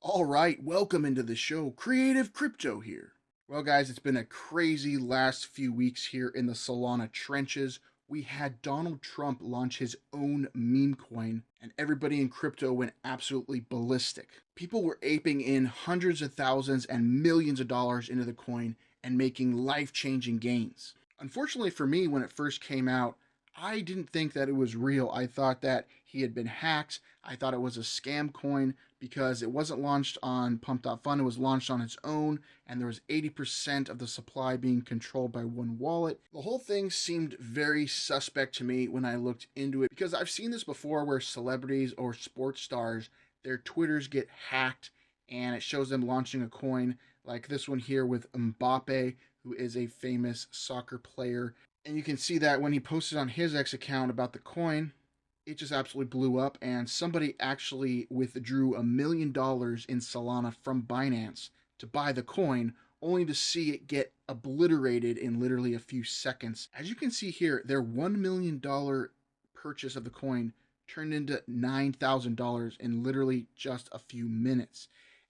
All right, welcome into the show. Creative Crypto here. Well, guys, it's been a crazy last few weeks here in the Solana trenches. We had Donald Trump launch his own meme coin, and everybody in crypto went absolutely ballistic. People were aping in hundreds of thousands and millions of dollars into the coin and making life changing gains. Unfortunately for me, when it first came out, I didn't think that it was real. I thought that he had been hacked. I thought it was a scam coin because it wasn't launched on pump.fun. It was launched on its own, and there was 80% of the supply being controlled by one wallet. The whole thing seemed very suspect to me when I looked into it because I've seen this before where celebrities or sports stars, their Twitters get hacked and it shows them launching a coin like this one here with Mbappe, who is a famous soccer player. And you can see that when he posted on his X account about the coin, it just absolutely blew up, and somebody actually withdrew $1 million in Solana from Binance to buy the coin, only to see it get obliterated in literally a few seconds. As you can see here, their $1 million purchase of the coin turned into $9,000 in literally just a few minutes.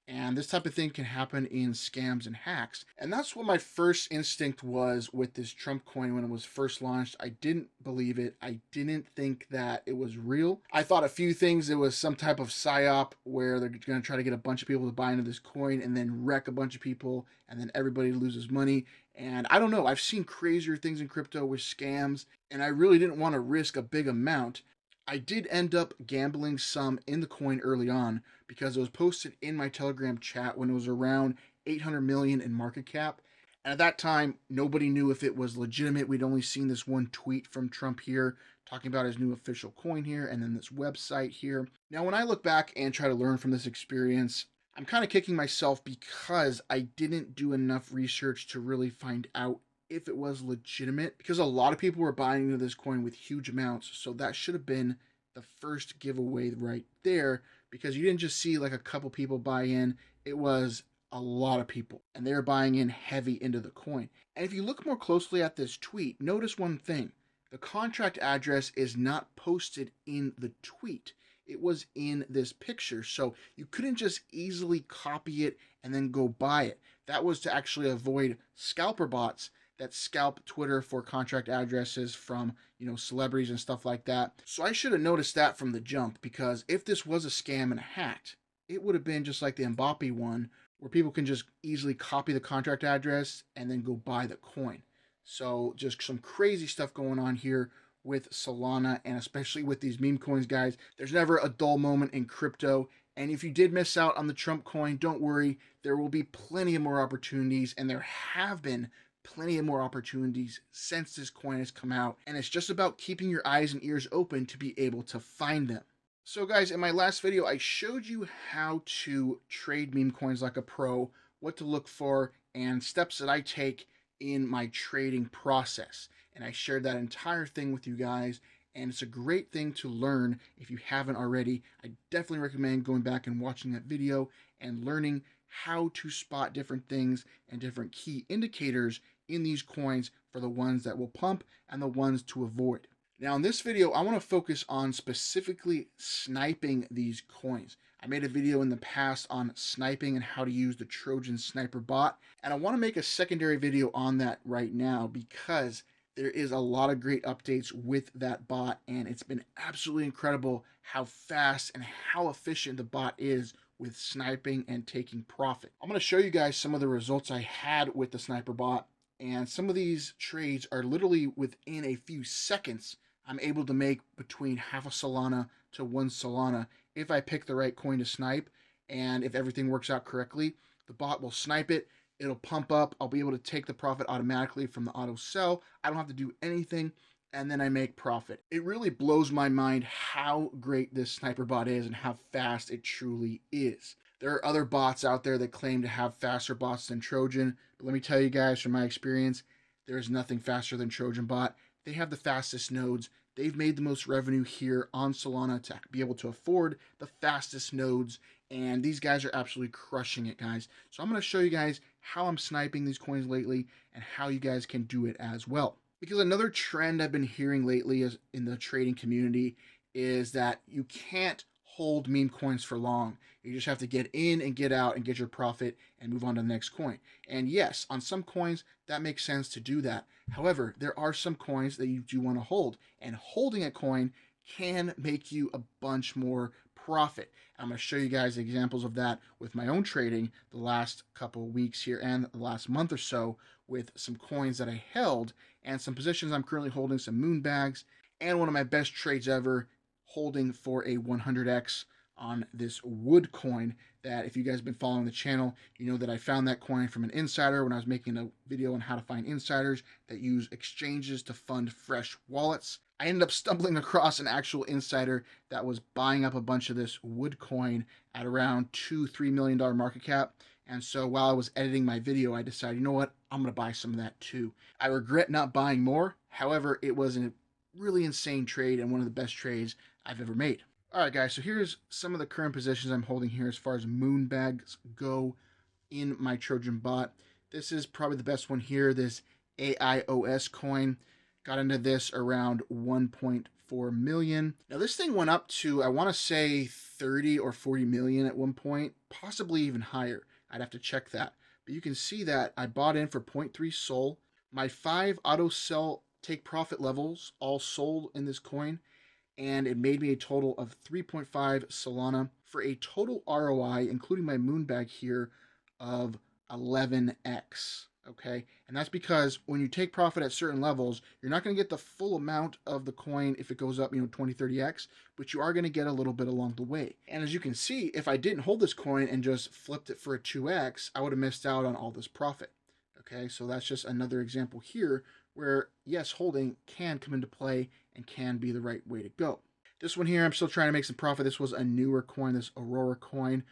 And this type of thing can happen in scams and hacks. And that's what my first instinct was with this Trump coin when it was first launched. I didn't believe it. I didn't think that it was real. I thought a few things. It was some type of psyop where they're going to try to get a bunch of people to buy into this coin and then wreck a bunch of people and then everybody loses money. And I don't know. I've seen crazier things in crypto with scams, and I really didn't want to risk a big amount. I did end up gambling some in the coin early on because it was posted in my Telegram chat when it was around 800 million in market cap. And at that time, nobody knew if it was legitimate. We'd only seen this one tweet from Trump here talking about his new official coin here and then this website here. Now, when I look back and try to learn from this experience, I'm kind of kicking myself because I didn't do enough research to really find out if it was legitimate, because a lot of people were buying into this coin with huge amounts. So that should have been the first giveaway right there, because you didn't just see like a couple people buy in, it was a lot of people, and they were buying in heavy into the coin. And if you look more closely at this tweet, notice one thing: the contract address is not posted in the tweet. It was in this picture, so you couldn't just easily copy it and then go buy it. That was to actually avoid scalper bots that scalp Twitter for contract addresses from, celebrities and stuff like that. So I should have noticed that from the jump, because if this was a scam and a hack, it would have been just like the Mbappe one, where people can just easily copy the contract address and then go buy the coin. So just some crazy stuff going on here with Solana, and especially with these meme coins, guys. There's never a dull moment in crypto. And if you did miss out on the Trump coin, don't worry. There will be plenty of more opportunities, and there have been plenty of more opportunities since this coin has come out, and it's just about keeping your eyes and ears open to be able to find them. So guys, in my last video, I showed you how to trade meme coins like a pro, what to look for, and steps that I take in my trading process. And I shared that entire thing with you guys, and it's a great thing to learn if you haven't already. I definitely recommend going back and watching that video and learning how to spot different things and different key indicators in these coins for the ones that will pump and the ones to avoid. Now in this video, I want to focus on specifically sniping these coins. I made a video in the past on sniping and how to use the Trojan sniper bot, and I want to make a secondary video on that right now because there is a lot of great updates with that bot, and it's been absolutely incredible how fast and how efficient the bot is with sniping and taking profit. I'm going to show you guys some of the results I had with the sniper bot, and some of these trades are literally within a few seconds. I'm able to make between half a Solana to 1 Solana if I pick the right coin to snipe, and if everything works out correctly, the bot will snipe it, it'll pump up, I'll be able to take the profit automatically from the auto sell, I don't have to do anything, and then I make profit. It really blows my mind how great this sniper bot is and how fast it truly is. There are other bots out there that claim to have faster bots than Trojan, but let me tell you guys from my experience, there is nothing faster than Trojan bot. They have the fastest nodes. They've made the most revenue here on Solana to be able to afford the fastest nodes, and these guys are absolutely crushing it, guys. So I'm going to show you guys how I'm sniping these coins lately and how you guys can do it as well. Because another trend I've been hearing lately is in the trading community is that you can't hold meme coins for long. You just have to get in and get out and get your profit and move on to the next coin. And yes, on some coins, that makes sense to do that. However, there are some coins that you do want to hold, and holding a coin can make you a bunch more profit. I'm going to show you guys examples of that with my own trading the last couple of weeks here and the last month or so with some coins that I held and some positions I'm currently holding, some moonbags, and one of my best trades ever, holding for a 100x on this wood coin that, if you guys have been following the channel, you know that I found that coin from an insider when I was making a video on how to find insiders that use exchanges to fund fresh wallets. I ended up stumbling across an actual insider that was buying up a bunch of this wood coin at around $2-3 million market cap. And so while I was editing my video, I decided, you know what, I'm going to buy some of that too. I regret not buying more. However, it was a really insane trade and one of the best trades I've ever made. All right, guys, so here's some of the current positions I'm holding here as far as moonbags go in my Trojan bot. This is probably the best one here, this AIOS coin. Got into this around 1.4 million. Now this thing went up to, I want to say 30 or 40 million at one point, possibly even higher. I'd have to check that. But you can see that I bought in for 0.3 SOL. My 5 auto sell take profit levels all sold in this coin, and it made me a total of 3.5 Solana for a total ROI, including my moonbag here, of 11x. Okay, and that's because when you take profit at certain levels, you're not going to get the full amount of the coin if it goes up, 20, 30x, but you are going to get a little bit along the way. And as you can see, if I didn't hold this coin and just flipped it for a 2x, I would have missed out on all this profit. Okay, so that's just another example here where, yes, holding can come into play and can be the right way to go. This one here, I'm still trying to make some profit. This was a newer coin, this Aurora coin.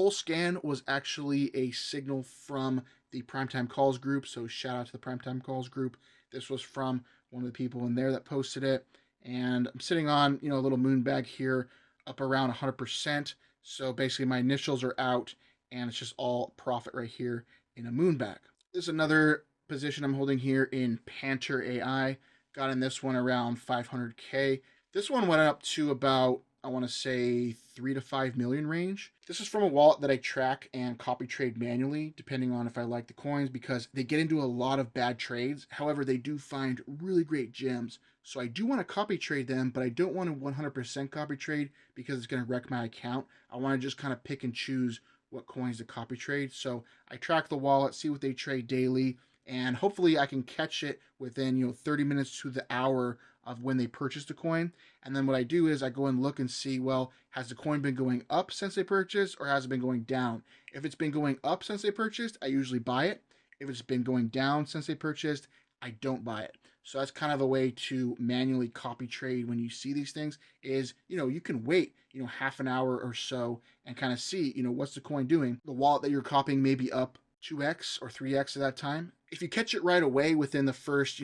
Scan was actually a signal from the Primetime Calls group, so shout out to the Primetime Calls group. This was from one of the people in there that posted it, and I'm sitting on, a little moonbag here, up around 100%. So basically my initials are out, and it's just all profit right here in a moonbag. This is another position I'm holding here in Panther AI. Got in this one around 500K. This one went up to about, I want to say 3 to 5 million range. This is from a wallet that I track and copy trade manually, depending on if I like the coins, because they get into a lot of bad trades. However, they do find really great gems. So I do want to copy trade them, but I don't want to 100% copy trade because it's going to wreck my account. I want to just kind of pick and choose what coins to copy trade. So I track the wallet, see what they trade daily, and hopefully I can catch it within 30 minutes to the hour of when they purchased a coin. And then what I do is I go and look and see, well, has the coin been going up since they purchased, or has it been going down? If it's been going up since they purchased, I usually buy it. If it's been going down since they purchased, I don't buy it. So that's kind of a way to manually copy trade when you see these things is, you can wait, half an hour or so and kind of see, what's the coin doing? The wallet that you're copying may be up 2x or 3x at that time. If you catch it right away within the first,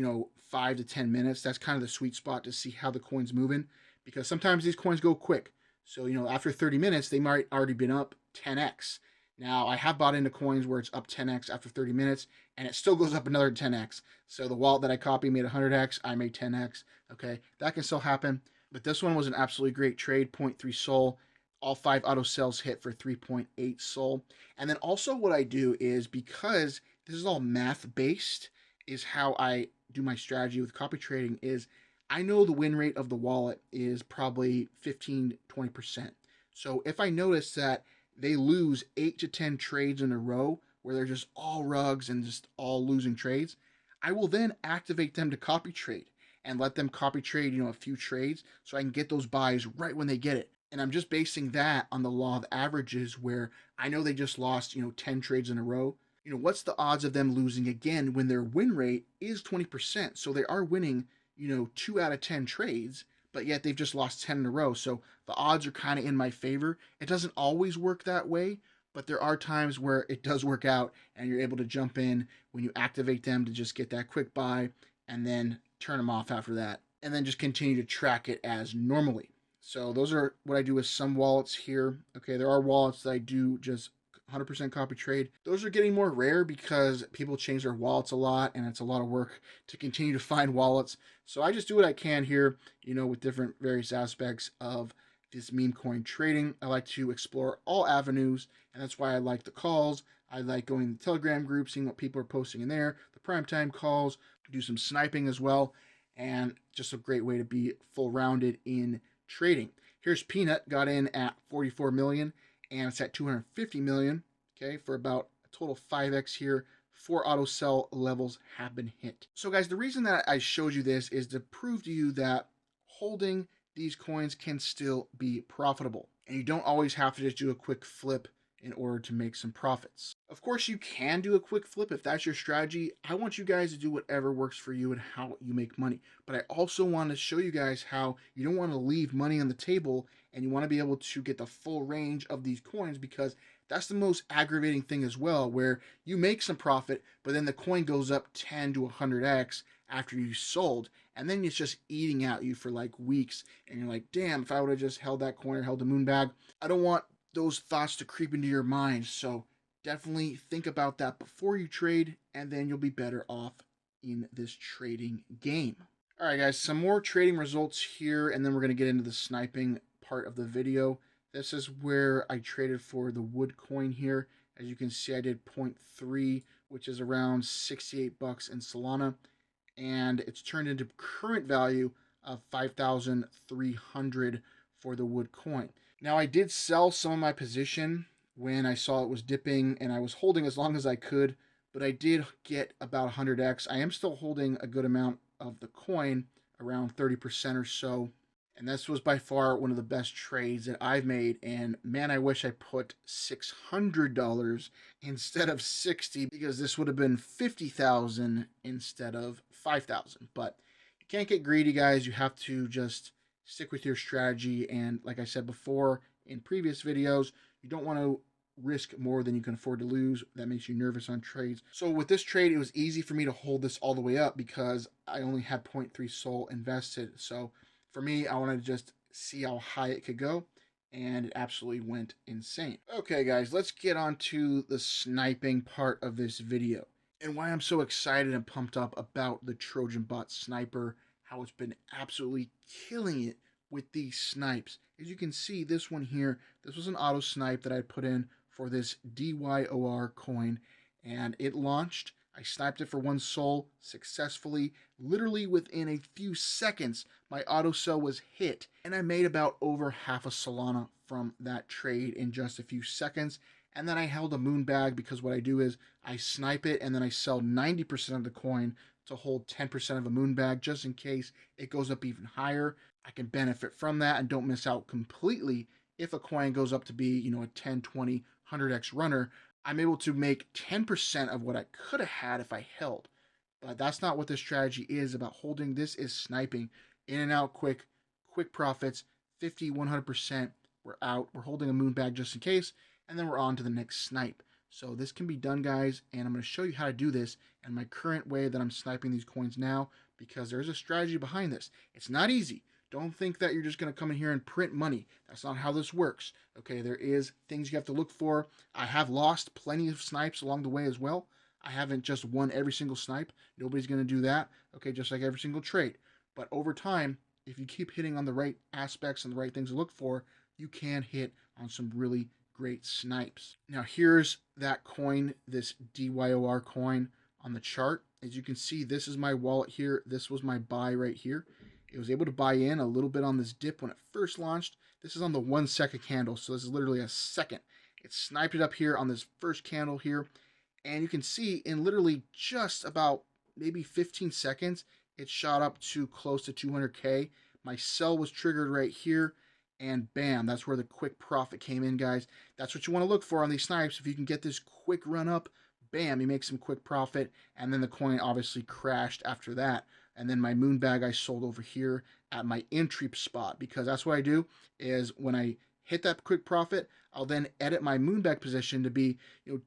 5 to 10 minutes, that's kind of the sweet spot to see how the coin's moving, because sometimes these coins go quick. So, after 30 minutes, they might already been up 10x. Now, I have bought into coins where it's up 10x after 30 minutes, and it still goes up another 10x. So the wallet that I copied made 100x, I made 10x. Okay, that can still happen. But this one was an absolutely great trade, 0.3 SOL. All 5 auto sales hit for 3.8 SOL. And then also what I do is, because this is all math-based, is how I do my strategy with copy trading, is I know the win rate of the wallet is probably 15-20%. So if I notice that they lose 8 to 10 trades in a row where they're just all rugs and just all losing trades, I will then activate them to copy trade and let them copy trade, a few trades so I can get those buys right when they get it. And I'm just basing that on the law of averages, where I know they just lost, 10 trades in a row. What's the odds of them losing again when their win rate is 20%? So they are winning, 2 out of 10 trades, but yet they've just lost 10 in a row. So the odds are kind of in my favor. It doesn't always work that way, but there are times where it does work out and you're able to jump in when you activate them to just get that quick buy and then turn them off after that, and then just continue to track it as normally. So those are what I do with some wallets here. Okay, there are wallets that I do just 100% copy trade. Those are getting more rare because people change their wallets a lot, and it's a lot of work to continue to find wallets. So I just do what I can here, with different various aspects of this meme coin trading. I like to explore all avenues, and that's why I like the calls. I like going to the Telegram group, seeing what people are posting in there, the primetime calls, do some sniping as well, and just a great way to be full rounded in trading. Here's Peanut, got in at 44 million, and it's at 250 million, okay, for about a total 5x here. 4 auto sell levels have been hit. So guys, the reason that I showed you this is to prove to you that holding these coins can still be profitable. And you don't always have to just do a quick flip in order to make some profits. Of course, you can do a quick flip if that's your strategy. I want you guys to do whatever works for you and how you make money. But I also want to show you guys how you don't want to leave money on the table, and you want to be able to get the full range of these coins, because that's the most aggravating thing as well, where you make some profit, but then the coin goes up 10 to 100x after you sold, and then it's just eating at you for like weeks, and you're like, damn, if I would have just held that coin or held the moonbag. I don't want those thoughts to creep into your mind, so definitely think about that before you trade, and then you'll be better off in this trading game. All right, guys, some more trading results here, and then we're going to get into the sniping part of the video. This is where I traded for the wood coin here. As you can see, I did 0.3, which is around 68 bucks in Solana, and it's turned into current value of 5,300 for the wood coin. Now, I did sell some of my position when I saw it was dipping, and I was holding as long as I could, but I did get about 100x. I am still holding a good amount of the coin, around 30% or so. And this was by far one of the best trades that I've made. And man, I wish I put $600 instead of 60, because this would have been 50,000 instead of 5,000. But you can't get greedy, guys. You have to just stick with your strategy. And like I said before in previous videos, you don't want to risk more than you can afford to lose. That makes you nervous on trades. So with this trade, it was easy for me to hold this all the way up because I only had 0.3 SOL invested. So for me, I wanted to just see how high it could go, and it absolutely went insane. Okay, guys, let's get on to the sniping part of this video, and why I'm so excited and pumped up about the Trojan bot sniper, how it's been absolutely killing it with these snipes. As you can see, this one here, this was an auto snipe that I put in for this DYOR coin, and it launched. I sniped it for 1 SOL successfully. Literally within a few seconds, my auto sell was hit, and I made about over half a Solana from that trade in just a few seconds. And then I held a moonbag, because what I do is I snipe it and then I sell 90% of the coin to hold 10% of a moonbag, just in case it goes up even higher. I can benefit from that and don't miss out completely. If a coin goes up to be, a 10, 20, 100x runner, I'm able to make 10% of what I could have had if I held. But that's not what this strategy is about. Holding this is sniping. In and out quick profits, 50, 100%. We're out. We're holding a moonbag just in case, and then we're on to the next snipe. So this can be done, guys, and I'm going to show you how to do this and my current way that I'm sniping these coins now, because there's a strategy behind this. It's not easy. Don't think that you're just going to come in here and print money. That's not how this works. Okay, there is things you have to look for. I have lost plenty of snipes along the way as well. I haven't just won every single snipe. Nobody's going to do that. Okay, just like every single trade. But over time, if you keep hitting on the right aspects and the right things to look for, you can hit on some really great snipes. Now here's that coin, this DYOR coin on the chart. As you can see, this is my wallet here. This was my buy right here. It was able to buy in a little bit on this dip when it first launched. This is on the 1 second candle, so this is literally a second. It sniped it up here on this first candle here, and you can see in literally just about maybe 15 seconds, it shot up to close to 200K. My sell was triggered right here, and bam, that's where the quick profit came in, guys. That's what you want to look for on these snipes. If you can get this quick run up, bam, you make some quick profit, and then the coin obviously crashed after that. And then my moonbag I sold over here at my entry spot, because that's what I do is when I hit that quick profit, I'll then edit my moonbag position to be,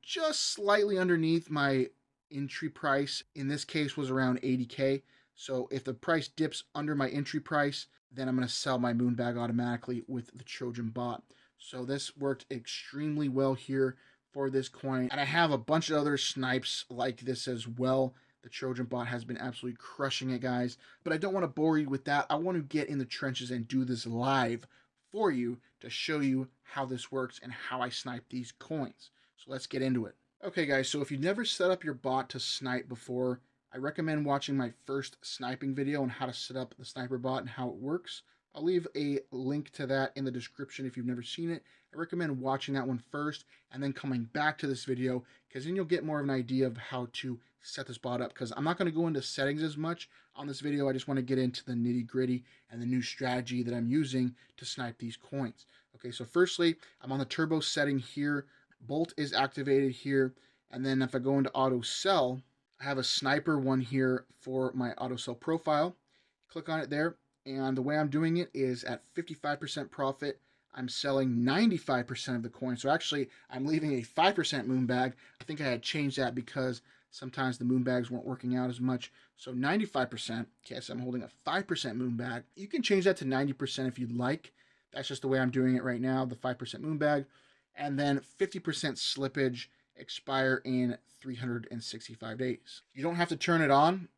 just slightly underneath my entry price. In this case was around 80K. So if the price dips under my entry price, then I'm going to sell my moonbag automatically with the Trojan bot. So this worked extremely well here for this coin. And I have a bunch of other snipes like this as well. The Trojan bot has been absolutely crushing it, guys. But I don't want to bore you with that. I want to get in the trenches and do this live for you to show you how this works and how I snipe these coins. So let's get into it. Okay guys, so if you've never set up your bot to snipe before, I recommend watching my first sniping video on how to set up the sniper bot and how it works. I'll leave a link to that in the description if you've never seen it. I recommend watching that one first and then coming back to this video, because then you'll get more of an idea of how to set this bot up, because I'm not going to go into settings as much on this video. I just want to get into the nitty gritty and the new strategy that I'm using to snipe these coins. Okay, so firstly, I'm on the turbo setting here. Bolt is activated here, and then if I go into auto sell, I have a sniper one here for my auto sell profile. Click on it there, and the way I'm doing it is at 55% profit. I'm selling 95% of the coin. So actually, I'm leaving a 5% moonbag. I think I had changed that because sometimes the moonbags weren't working out as much. So 95%. Okay, so I'm holding a 5% moonbag. You can change that to 90% if you'd like. That's just the way I'm doing it right now, the 5% moonbag. And then 50% slippage, expire in 365 days. You don't have to turn it on.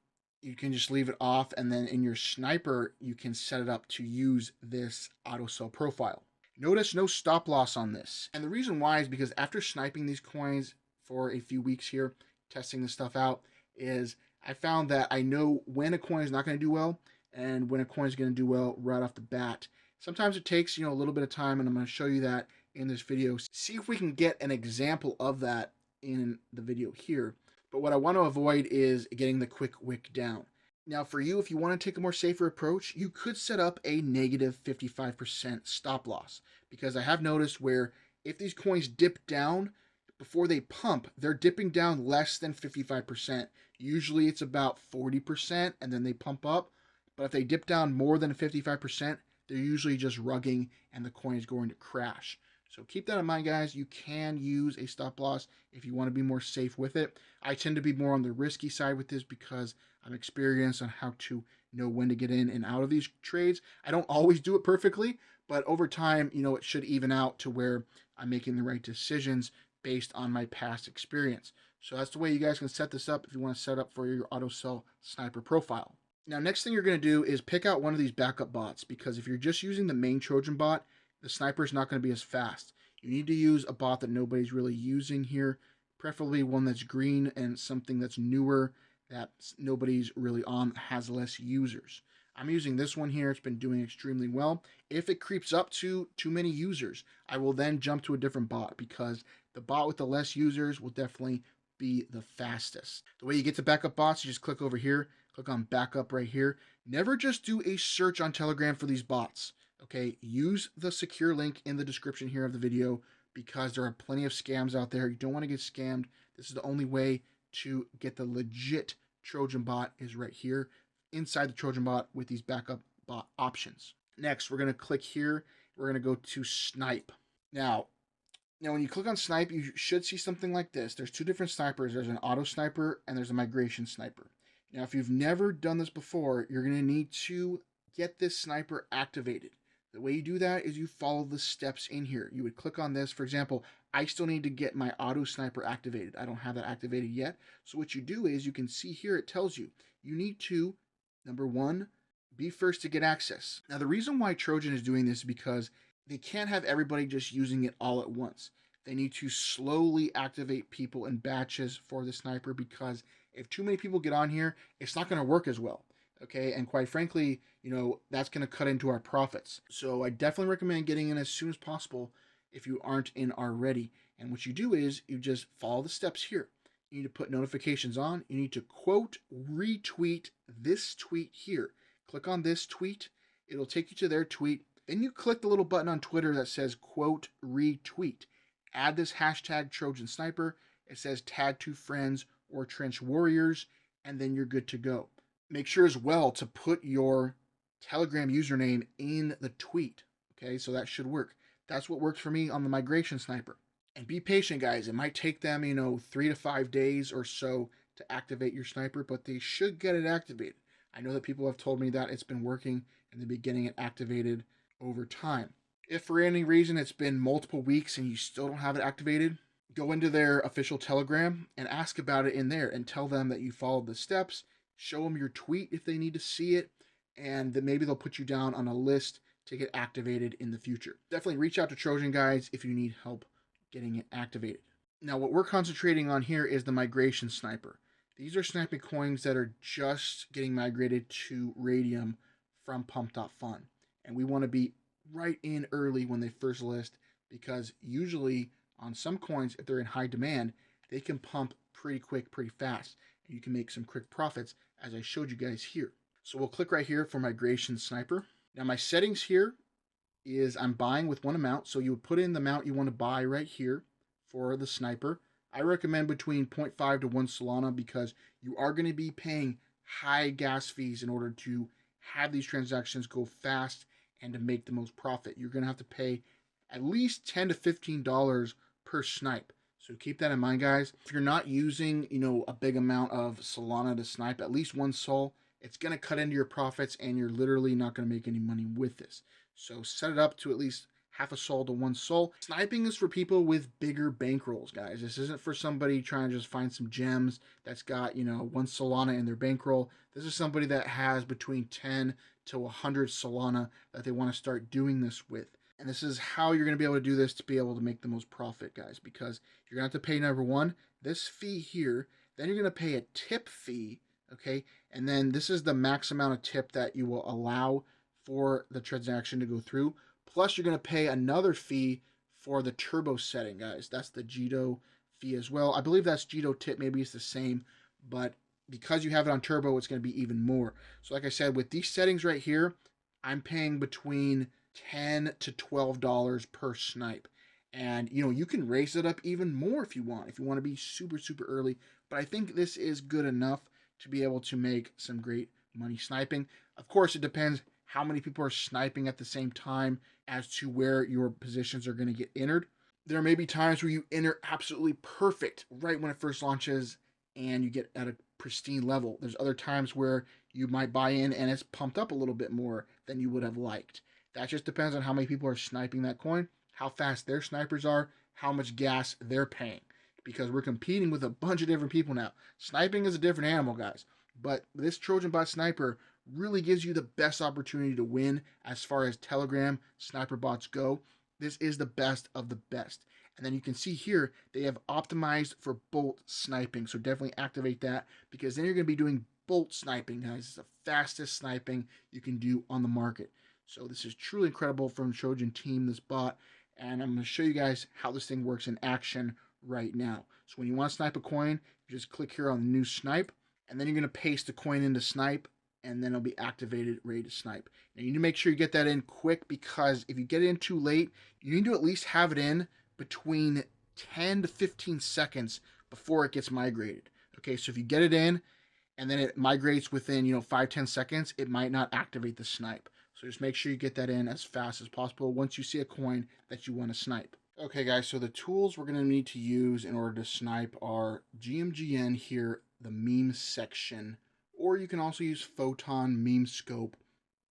You can just leave it off, and then in your sniper, you can set it up to use this auto sell profile. Notice no stop loss on this. And the reason why is because after sniping these coins for a few weeks here, testing this stuff out, is I found that I know when a coin is not going to do well and when a coin is going to do well right off the bat. Sometimes it takes, a little bit of time, and I'm going to show you that in this video. See if we can get an example of that in the video here. But what I want to avoid is getting the quick wick down. Now for you, if you want to take a more safer approach, you could set up a negative 55% stop loss, because I have noticed where if these coins dip down before they pump, they're dipping down less than 55%. Usually it's about 40% and then they pump up. But if they dip down more than 55%, they're usually just rugging and the coin is going to crash. So keep that in mind, guys. You can use a stop loss if you want to be more safe with it. I tend to be more on the risky side with this because I'm experienced on how to know when to get in and out of these trades. I don't always do it perfectly, but over time, it should even out to where I'm making the right decisions based on my past experience. So that's the way you guys can set this up if you want to set up for your auto sell sniper profile. Now, next thing you're going to do is pick out one of these backup bots, because if you're just using the main Trojan bot, the sniper is not going to be as fast. You need to use a bot that nobody's really using here, preferably one that's green and something that's newer that nobody's really on, has less users. I'm using this one here. It's been doing extremely well. If it creeps up to too many users, I will then jump to a different bot, because the bot with the less users will definitely be the fastest. The way you get to backup bots, you just click over here, click on backup right here. Never just do a search on Telegram for these bots. Okay, use the secure link in the description here of the video, because there are plenty of scams out there. You don't want to get scammed. This is the only way to get the legit Trojan bot, is right here inside the Trojan bot with these backup bot options. Next, we're going to click here. We're going to go to Snipe. Now, when you click on Snipe, you should see something like this. There's two different snipers. There's an auto sniper and there's a migration sniper. Now, if you've never done this before, you're going to need to get this sniper activated. The way you do that is you follow the steps in here. You would click on this. For example, I still need to get my auto sniper activated. I don't have that activated yet. So what you do is, you can see here, it tells you need to, number one, be first to get access. Now, the reason why Trojan is doing this is because they can't have everybody just using it all at once. They need to slowly activate people in batches for the sniper, because if too many people get on here, it's not going to work as well. Okay, and quite frankly, that's going to cut into our profits. So I definitely recommend getting in as soon as possible if you aren't in already. And what you do is you just follow the steps here. You need to put notifications on. You need to quote retweet this tweet here. Click on this tweet. It'll take you to their tweet. Then you click the little button on Twitter that says quote retweet. Add this hashtag Trojan Sniper. It says tag 2 friends or trench warriors, and then you're good to go. Make sure as well to put your Telegram username in the tweet. Okay, so that should work. That's what works for me on the migration sniper. And be patient, guys. It might take them, 3 to 5 days or so to activate your sniper, but they should get it activated. I know that people have told me that it's been working and they'll be getting it activated over time. If for any reason it's been multiple weeks and you still don't have it activated, go into their official Telegram and ask about it in there and tell them that you followed the steps. Show them your tweet if they need to see it, and then maybe they'll put you down on a list to get activated in the future. Definitely reach out to Trojan, guys, if you need help getting it activated. Now, what we're concentrating on here is the migration sniper. These are sniping coins that are just getting migrated to Radium from pump.fun. And we want to be right in early when they first list, because usually on some coins, if they're in high demand, they can pump pretty quick, pretty fast, and you can make some quick profits, as I showed you guys here. So we'll click right here for migration sniper. Now my settings here is I'm buying with one amount, so you would put in the amount you want to buy right here for the sniper. I recommend between 0.5 to 1 Solana, because you are going to be paying high gas fees in order to have these transactions go fast and to make the most profit. You're going to have to pay at least $10 to $15 per snipe. So keep that in mind, guys. If you're not using, a big amount of Solana to snipe, at least 1 Sol, it's going to cut into your profits and you're literally not going to make any money with this. So set it up to at least half a Sol to 1 Sol. Sniping is for people with bigger bankrolls, guys. This isn't for somebody trying to just find some gems that's got, 1 Solana in their bankroll. This is somebody that has between 10 to 100 Solana that they want to start doing this with. And this is how you're going to be able to do this to be able to make the most profit, guys, because you're going to have to pay, number one, this fee here. Then you're going to pay a tip fee, okay? And then this is the max amount of tip that you will allow for the transaction to go through. Plus, you're going to pay another fee for the turbo setting, guys. That's the Jito fee as well. I believe that's Jito tip. Maybe it's the same, but because you have it on turbo, it's going to be even more. So like I said, with these settings right here, I'm paying between $10 to $12 per snipe. And, you can raise it up even more if you want to be super, super early. But I think this is good enough to be able to make some great money sniping. Of course, it depends how many people are sniping at the same time as to where your positions are going to get entered. There may be times where you enter absolutely perfect right when it first launches and you get at a pristine level. There's other times where you might buy in and it's pumped up a little bit more than you would have liked. That just depends on how many people are sniping that coin, how fast their snipers are, how much gas they're paying. Because we're competing with a bunch of different people now. Sniping is a different animal, guys. But this Trojan bot sniper really gives you the best opportunity to win as far as Telegram sniper bots go. This is the best of the best. And then you can see here, they have optimized for bolt sniping. So definitely activate that, because then you're going to be doing bolt sniping, guys. It's the fastest sniping you can do on the market. So this is truly incredible from Trojan team, this bot. And I'm going to show you guys how this thing works in action right now. So when you want to snipe a coin, you just click here on the new snipe, and then you're going to paste the coin into snipe, and then it'll be activated, ready to snipe. Now you need to make sure you get that in quick, because if you get it in too late, you need to at least have it in between 10 to 15 seconds before it gets migrated. Okay, so if you get it in and then it migrates within 5-10 seconds, it might not activate the snipe. So just make sure you get that in as fast as possible once you see a coin that you want to snipe. Okay, guys, so the tools we're going to need to use in order to snipe are GMGN here, the meme section, or you can also use Photon Meme Scope.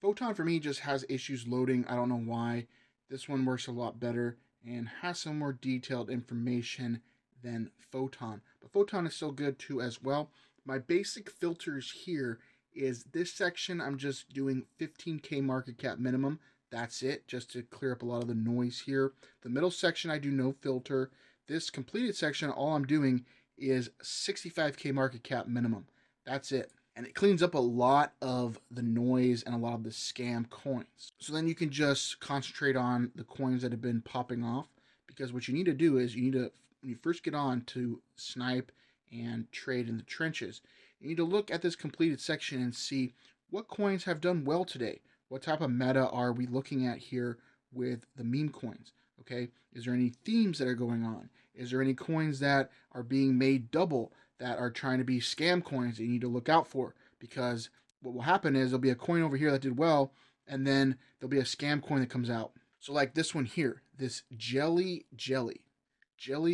Photon for me just has issues loading. I don't know why. This one works a lot better and has some more detailed information than Photon. But Photon is still good too as well. My basic filters here is this section. I'm just doing 15K market cap minimum. That's it, just to clear up a lot of the noise here. The middle section, I do no filter. This completed section, all I'm doing is 65K market cap minimum. That's it. And it cleans up a lot of the noise and a lot of the scam coins. So then you can just concentrate on the coins that have been popping off, because what you need to do is when you first get on to snipe and trade in the trenches, you need to look at this completed section and see what coins have done well today. What type of meta are we looking at here with the meme coins? Okay, is there any themes that are going on? Is there any coins that are being made double that are trying to be scam coins that you need to look out for? Because what will happen is there'll be a coin over here that did well, and then there'll be a scam coin that comes out. So like this one here, this jelly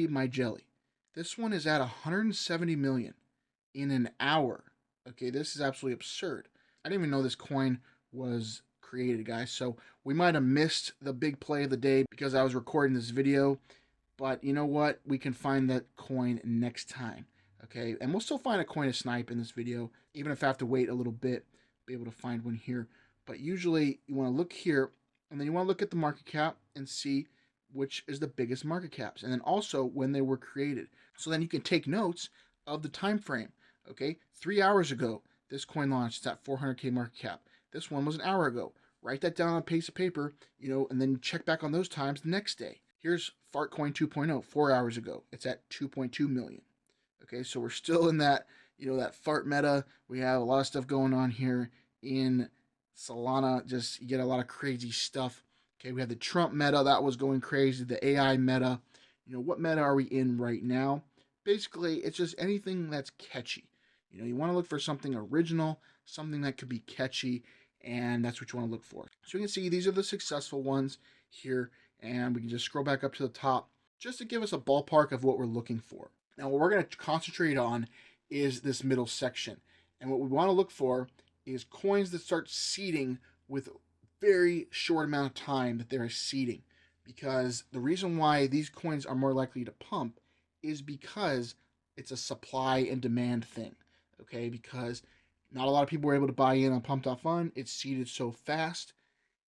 my jelly. This one is at 170 million in an hour. Okay, this is absolutely absurd. I didn't even know this coin was created, guys. So we might have missed the big play of the day because I was recording this video. But you know what? We can find that coin next time. Okay, and we'll still find a coin to snipe in this video, even if I have to wait a little bit, be able to find one here. But usually you want to look here And then you want to look at the market cap and see which is the biggest market caps, and then also when they were created. So then you can take notes of the time frame. Okay, 3 hours ago, this coin launched. It's at 400K market cap. This one was an hour ago. Write that down on a piece of paper, and then check back on those times the next day. Here's Fartcoin 2.0, 4 hours ago. It's at 2.2 million. Okay, so we're still in that, that fart meta. We have a lot of stuff going on here in Solana. Just you get a lot of crazy stuff. Okay, we had the Trump meta that was going crazy, the AI meta. What meta are we in right now? Basically, it's just anything that's catchy. You want to look for something original, something that could be catchy, and that's what you want to look for. So you can see these are the successful ones here, and we can just scroll back up to the top just to give us a ballpark of what we're looking for. Now, what we're going to concentrate on is this middle section, and what we want to look for is coins that start seeding with very short amount of time that they're seeding, because the reason why these coins are more likely to pump is because it's a supply and demand thing. Okay, because not a lot of people were able to buy in on pump.fun. It's seeded so fast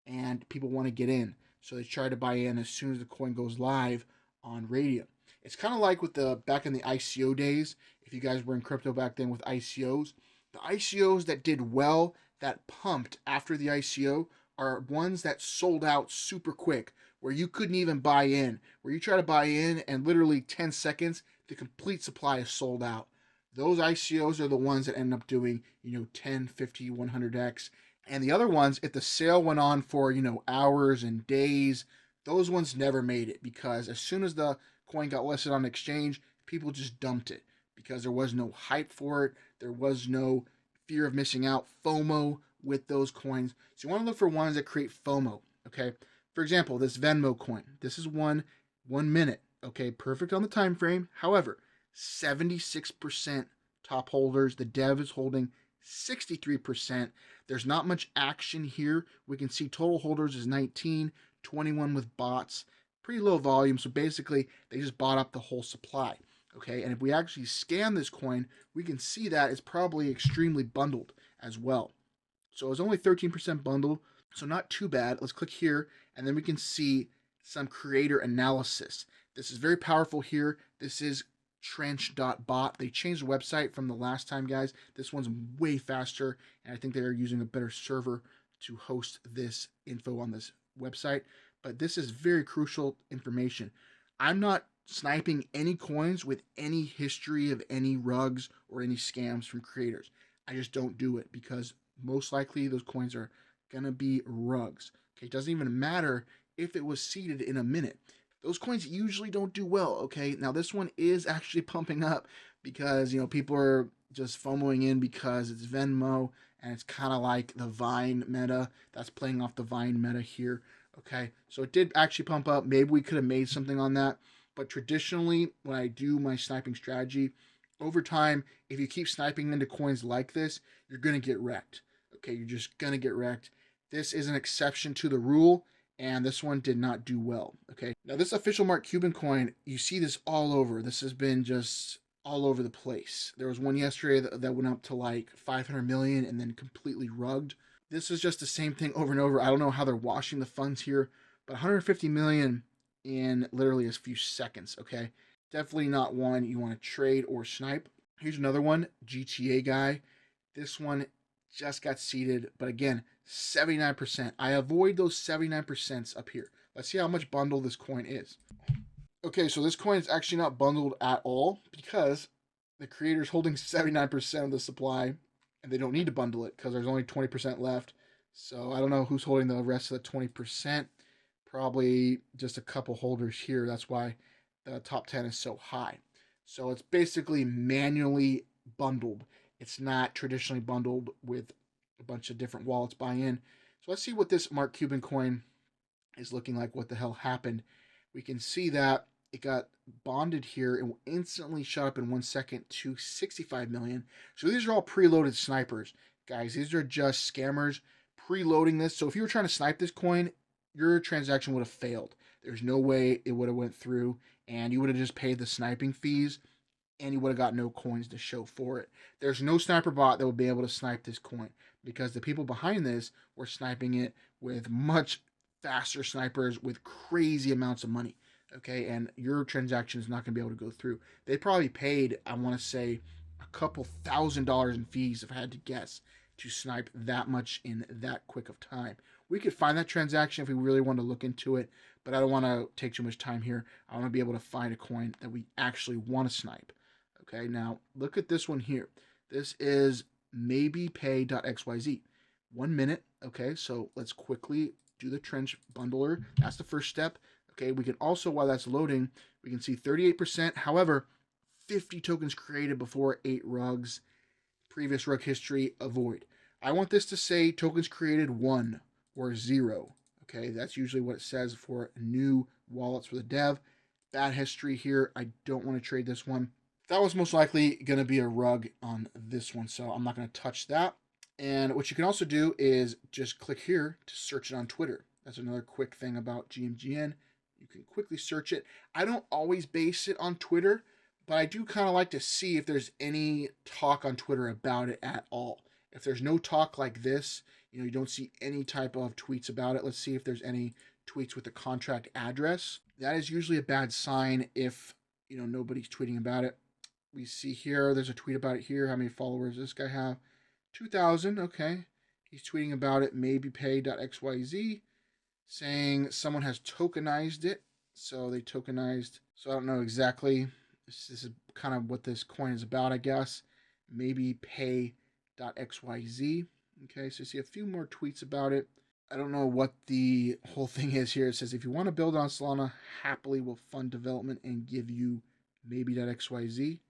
and people want to get in, so they try to buy in as soon as the coin goes live on Radium. It's kind of like with the back in the ICO days. If you guys were in crypto back then with ICOs, the ICOs that did well, that pumped after the ICO, are ones that sold out super quick, where you couldn't even buy in, where you try to buy in and literally 10 seconds, the complete supply is sold out. Those ICOs are the ones that end up doing, 10, 50, 100x. And the other ones, if the sale went on for, hours and days, those ones never made it, because as soon as the coin got listed on exchange, people just dumped it because there was no hype for it. There was no fear of missing out, FOMO, with those coins. So you want to look for ones that create FOMO, okay? For example, this Venmo coin. This is 1 minute, okay? Perfect on the time frame. However, 76% top holders. The dev is holding 63%. There's not much action here. We can see total holders is 19, 21 with bots. Pretty low volume, so basically they just bought up the whole supply. Okay, and if we actually scan this coin, we can see that it's probably extremely bundled as well. So it's only 13% bundled, so not too bad. Let's click here, and then we can see some creator analysis. This is very powerful here. This is trench.bot. They changed the website from the last time, guys. This one's way faster, and I think they're using a better server to host this info on this website. But this is very crucial information. I'm not sniping any coins with any history of any rugs or any scams from creators. I just don't do it because most likely those coins are gonna be rugs. Okay, it doesn't even matter if it was seeded in a minute. Those coins usually don't do well. Okay, now this one is actually pumping up because people are just FOMOing in because it's Venmo, and it's kind of like the Vine meta that's playing off the Vine meta here. Okay, so it did actually pump up. Maybe we could have made something on that. But traditionally, when I do my sniping strategy, over time, if you keep sniping into coins like this, you're going to get wrecked. Okay, you're just going to get wrecked. This is an exception to the rule, and this one did not do well. Okay, now this official Mark Cuban coin, you see this all over. This has been just all over the place. There was one yesterday that went up to like 500 million and then completely rugged. This is just the same thing over and over. I don't know how they're washing the funds here, but 150 million in literally a few seconds, okay? Definitely not one you want to trade or snipe. Here's another one, GTA guy. This one just got seeded, but again, 79%. I avoid those 79% up here. Let's see how much bundle this coin is. Okay, so this coin is actually not bundled at all because the creator's holding 79% of the supply, and they don't need to bundle it because there's only 20% left. So I don't know who's holding the rest of the 20%. Probably just a couple holders here. That's why the top 10 is so high. So it's basically manually bundled. It's not traditionally bundled with a bunch of different wallets buy in. So let's see what this Mark Cuban coin is looking like. What the hell happened? We can see that it got bonded here and instantly shot up in 1 second to 65 million. So these are all preloaded snipers, guys. These are just scammers preloading this. So if you were trying to snipe this coin, your transaction would have failed. There's no way it would have went through, and you would have just paid the sniping fees, and you would have got no coins to show for it. There's no sniper bot that would be able to snipe this coin because the people behind this were sniping it with much faster snipers with crazy amounts of money. Okay, and your transaction is not going to be able to go through. They probably paid, I want to say, a couple $1,000s in fees, if I had to guess, to snipe that much in that quick of time. We could find that transaction if we really want to look into it, but I don't want to take too much time here. I want to be able to find a coin that we actually want to snipe. Okay, now look at this one here. This is maybe.pay.xyz. 1 minute. Okay, so let's quickly do the trench bundler. That's the first step. Okay, we can also, while that's loading, we can see 38%. However, 50 tokens created before 8 rugs. Previous rug history, avoid. I want this to say tokens created 1 or 0. Okay, that's usually what it says for new wallets for the dev. Bad history here. I don't want to trade this one. That was most likely going to be a rug on this one, so I'm not going to touch that. And what you can also do is just click here to search it on Twitter. That's another quick thing about GMGN. You can quickly search it. I don't always base it on Twitter, but I do kind of like to see if there's any talk on Twitter about it at all. If there's no talk like this, you don't see any type of tweets about it. Let's see if there's any tweets with the contract address. That is usually a bad sign if, nobody's tweeting about it. We see here, there's a tweet about it here. How many followers does this guy have? 2,000, okay. He's tweeting about it, maybe.pay.xyz, saying someone has tokenized it. So they tokenized, so I don't know exactly. This is kind of what this coin is about, I guess. Maybe.pay.xyz. Okay, so you see a few more tweets about it. I don't know what the whole thing is here. It says, if you want to build on Solana, happily will fund development and give you maybe.xyz.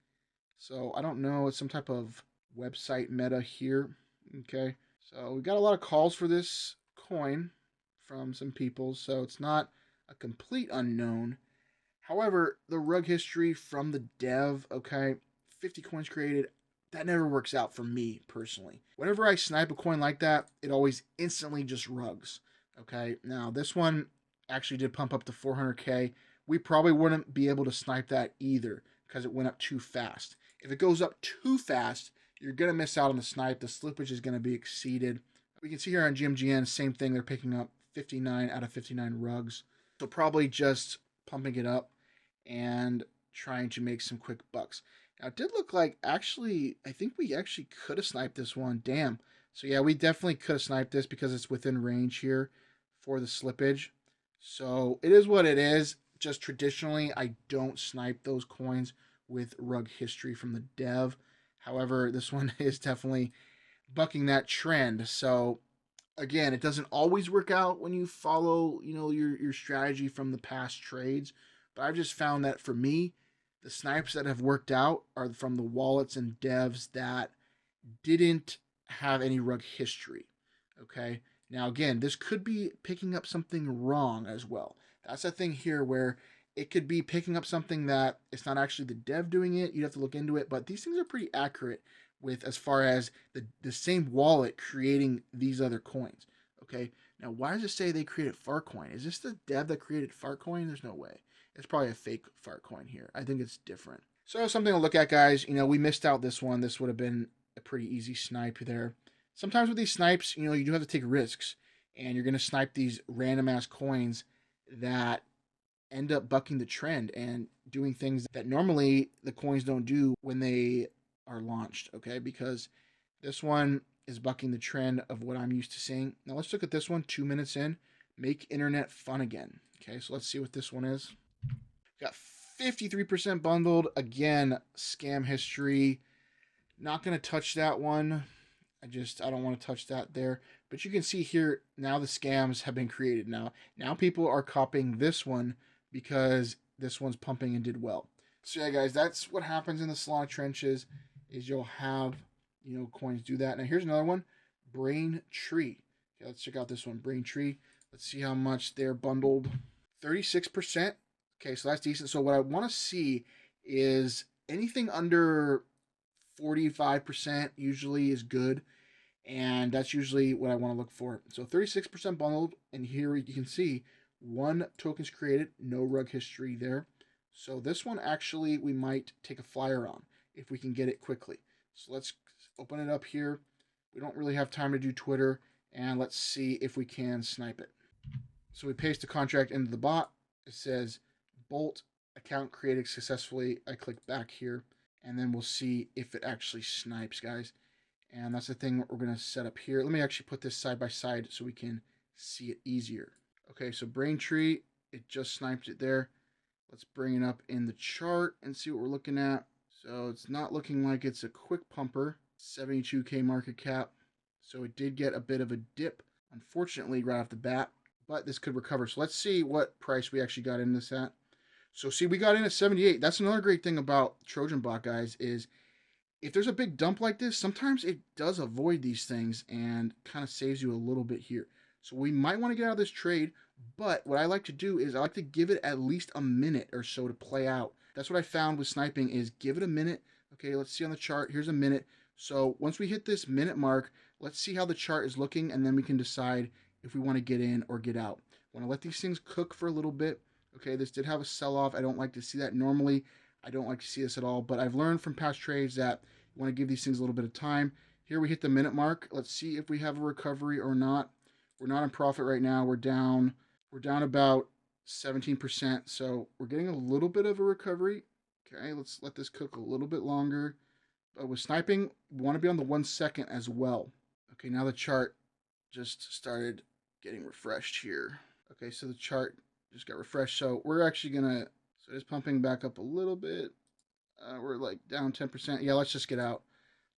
So I don't know. It's some type of website meta here. Okay, so we got a lot of calls for this coin from some people, so it's not a complete unknown. However, the rug history from the dev, okay, 50 coins created, that never works out for me personally. Whenever I snipe a coin like that, it always instantly just rugs. Okay, now this one actually did pump up to 400k. We probably wouldn't be able to snipe that either because it went up too fast. If it goes up too fast, you're going to miss out on the snipe. The slippage is going to be exceeded. We can see here on GMGN, same thing. They're picking up 59 out of 59 rugs. So probably just pumping it up and trying to make some quick bucks. Now, it did look like, actually, I think we actually could have sniped this one. Damn. So, yeah, we definitely could have sniped this because it's within range here for the slippage. So, it is what it is. Just traditionally, I don't snipe those coins with rug history from the dev. However, this one is definitely bucking that trend. So, again, it doesn't always work out when you follow, your strategy from the past trades. But I've just found that for me, the snipes that have worked out are from the wallets and devs that didn't have any rug history. Okay. Now, again, this could be picking up something wrong as well. That's the thing here where it could be picking up something that it's not actually the dev doing it. You'd have to look into it. But these things are pretty accurate with as far as the same wallet creating these other coins. Okay. Now, why does it say they created Farcoin? Is this the dev that created Farcoin? There's no way. It's probably a fake Farcoin here. I think it's different. So something to look at, guys. We missed out this one. This would have been a pretty easy snipe there. Sometimes with these snipes, you do have to take risks. And you're going to snipe these random ass coins that end up bucking the trend and doing things that normally the coins don't do when they are launched. Okay, because this one is bucking the trend of what I'm used to seeing. Now let's look at this one 2 minutes in. Make internet fun again. Okay, so let's see what this one is. Got 53% bundled. Again, scam history. Not going to touch that one. I don't want to touch that there. But you can see here, now the scams have been created. Now people are copying this one because this one's pumping and did well. So yeah, guys, that's what happens in the Solana trenches is you'll have, coins do that. Now here's another one, Braintree. Okay, let's check out this one, Braintree. Let's see how much they're bundled. 36%. Okay, so that's decent. So what I want to see is anything under 45% usually is good. And that's usually what I want to look for. So 36% bundled. And here you can see 1 tokens created. No rug history there. So this one actually we might take a flyer on if we can get it quickly. So let's open it up here. We don't really have time to do Twitter. And let's see if we can snipe it. So we paste the contract into the bot. It says Bolt account created successfully. I click back here, and then we'll see if it actually snipes, guys. And that's the thing we're going to set up here. Let me actually put this side by side so we can see it easier. Okay, so Braintree, it just sniped it there. Let's bring it up in the chart and see what we're looking at. So it's not looking like it's a quick pumper. 72K market cap. So it did get a bit of a dip, unfortunately, right off the bat. But this could recover. So let's see what price we actually got in this at. So see, we got in at 78. That's another great thing about Trojan bot, guys, is if there's a big dump like this, sometimes it does avoid these things and kind of saves you a little bit here. So we might want to get out of this trade, but what I like to do is I like to give it at least a minute or so to play out. That's what I found with sniping is give it a minute. Okay, let's see on the chart. Here's a minute. So once we hit this minute mark, let's see how the chart is looking, and then we can decide if we want to get in or get out. I want to let these things cook for a little bit. Okay, this did have a sell-off. I don't like to see that normally. I don't like to see this at all, but I've learned from past trades that you want to give these things a little bit of time. Here we hit the minute mark. Let's see if we have a recovery or not. We're not in profit right now. We're down about 17%. So we're getting a little bit of a recovery. Okay, let's let this cook a little bit longer. But with sniping, we want to be on the 1 second as well. Okay, now the chart just started getting refreshed here. Okay, so the chart just got refreshed. So we're actually gonna, so it's pumping back up a little bit. We're like down 10%. Yeah, let's just get out.